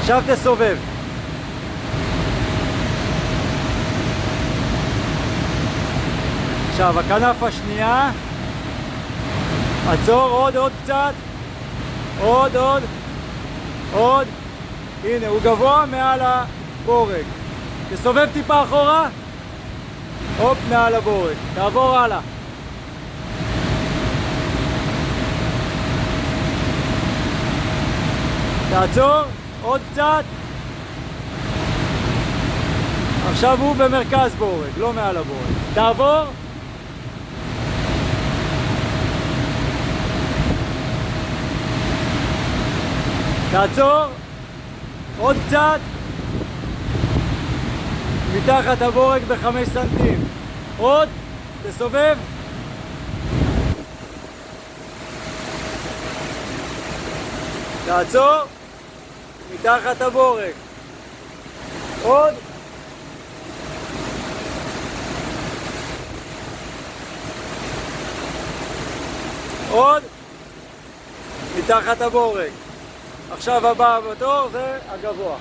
עכשיו תסובב. עכשיו הכנף השנייה, עצור, עוד קצת, עוד, הנה הוא גבוה מעל הבורג, תסובב טיפה אחורה, הופ, מעל הבורג, תעבור הלאה. תעצור, עוד קצת. עכשיו הוא במרכז בורג, לא מעל הבורג. תעבור. תעצור. עוד קצת. מתחת הבורג ב5 סנטים. עוד. תסובב. תעצור. מתחת הבורג. עוד. עוד. מתחת הבורג. עכשיו הבא בתור זה הגבוה.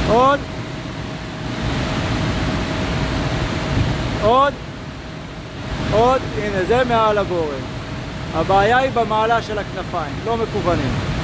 עוד. עוד. הנה זה מעל הבורג. הבעיה היא במעלה של הכנפיים, לא מקוונים.